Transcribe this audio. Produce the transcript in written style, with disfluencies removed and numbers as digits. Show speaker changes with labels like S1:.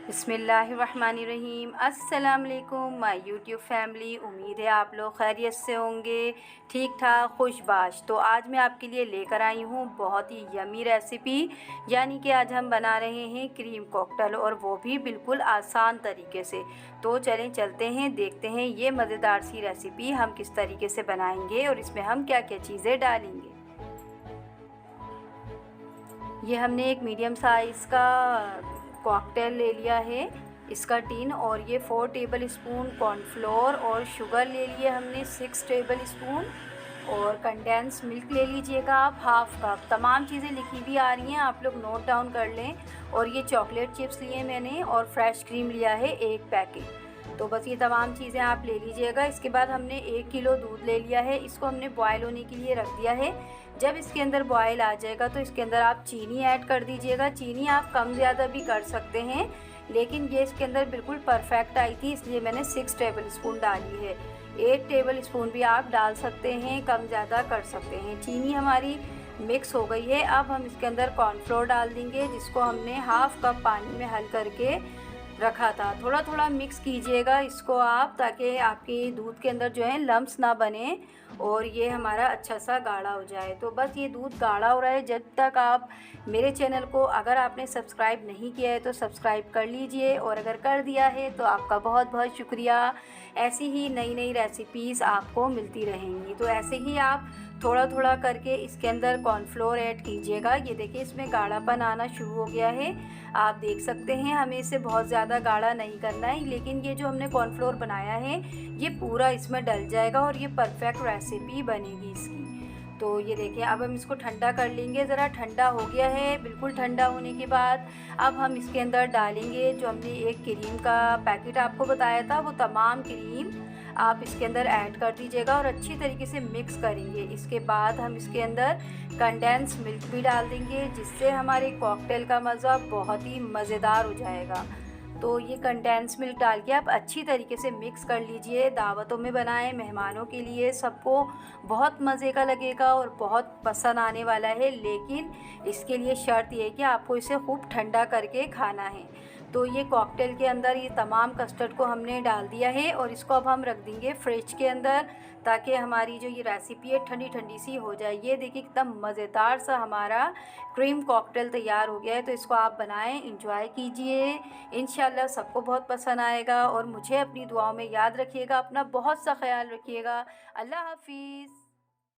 S1: बिस्मिल्लाहिर्रहमानिर्रहीम। अस्सलाम वालेकुम माय यूट्यूब फैमिली। उम्मीद है आप लोग खैरियत से होंगे, ठीक ठाक खुशबाश। तो आज मैं आपके लिए लेकर आई हूँ बहुत ही यमी रेसिपी, यानी कि आज हम बना रहे हैं क्रीम कॉकटेल, और वो भी बिल्कुल आसान तरीके से। तो चलें चलते हैं, देखते हैं ये मज़ेदार सी रेसिपी हम किस तरीके से बनाएंगे और इसमें हम क्या क्या चीज़ें डालेंगे। ये हमने एक मीडियम साइज़ का कॉकटेल ले लिया है, इसका टिन, और ये 4 टेबल स्पून कॉर्नफ्लोर और शुगर ले लिए हमने 6 टेबल स्पून, और कंडेंस मिल्क ले लीजिएगा आप हाफ़ कप। तमाम चीज़ें लिखी भी आ रही हैं, आप लोग नोट डाउन कर लें। और ये चॉकलेट चिप्स लिए मैंने, और फ्रेश क्रीम लिया है 1 पैकेट। तो बस ये तमाम चीज़ें आप ले लीजिएगा। इसके बाद हमने 1 किलो दूध ले लिया है, इसको हमने बॉयल होने के लिए रख दिया है। जब इसके अंदर बॉयल आ जाएगा तो इसके अंदर आप चीनी ऐड कर दीजिएगा। चीनी आप कम ज़्यादा भी कर सकते हैं, लेकिन ये इसके अंदर बिल्कुल परफेक्ट आई थी, इसलिए मैंने 6 टेबल स्पून डाली है। 8 टेबल स्पून भी आप डाल सकते हैं, कम ज़्यादा कर सकते हैं। चीनी हमारी मिक्स हो गई है। अब हम इसके अंदर कॉर्नफ्लोर डाल देंगे, जिसको हमने हाफ़ कप पानी में हल करके रखा था। थोड़ा थोड़ा मिक्स कीजिएगा इसको आप, ताकि आपके दूध के अंदर जो है लम्स ना बने और ये हमारा अच्छा सा गाढ़ा हो जाए। तो बस ये दूध गाढ़ा हो रहा है जब तक आप मेरे चैनल को, अगर आपने सब्सक्राइब नहीं किया है तो सब्सक्राइब कर लीजिए, और अगर कर दिया है तो आपका बहुत बहुत शुक्रिया। ऐसी ही नई नई रेसिपीज़ आपको मिलती रहेंगी। तो ऐसे ही आप थोड़ा थोड़ा करके इसके अंदर कॉर्नफ्लोर ऐड कीजिएगा। ये देखिए इसमें गाढ़ापन आना शुरू हो गया है, आप देख सकते हैं। हमें इसे बहुत ज़्यादा गाढ़ा नहीं करना है, लेकिन ये जो हमने कॉर्नफ्लोर बनाया है ये पूरा इसमें डल जाएगा और ये परफेक्ट रेसिपी बनेगी इसकी। तो ये देखिए अब हम इसको ठंडा कर लेंगे। ज़रा ठंडा हो गया है। बिल्कुल ठंडा होने के बाद अब हम इसके अंदर डालेंगे जो हमने एक क्रीम का पैकेट आपको बताया था, वो तमाम क्रीम आप इसके अंदर ऐड कर दीजिएगा और अच्छी तरीके से मिक्स करेंगे। इसके बाद हम इसके अंदर कंडेंस मिल्क भी डाल देंगे, जिससे हमारे कॉकटेल का मज़ा बहुत ही मज़ेदार हो जाएगा। तो ये कंडेंस मिल्क डाल के आप अच्छी तरीके से मिक्स कर लीजिए। दावतों में बनाएं, मेहमानों के लिए, सबको बहुत मज़े का लगेगा और बहुत पसंद आने वाला है। लेकिन इसके लिए शर्त ये है कि आपको इसे खूब ठंडा करके खाना है। तो ये कॉकटेल के अंदर ये तमाम कस्टर्ड को हमने डाल दिया है, और इसको अब हम रख देंगे फ्रिज के अंदर, ताकि हमारी जो ये रेसिपी है ठंडी ठंडी सी हो जाए। ये देखिए एकदम मज़ेदार सा हमारा क्रीम कॉकटेल तैयार हो गया है। तो इसको आप बनाएं, इंजॉय कीजिए। इंशाल्लाह सबको बहुत पसंद आएगा, और मुझे अपनी दुआओं में याद रखिएगा। अपना बहुत सा ख्याल रखिएगा। अल्लाह हाफिज़।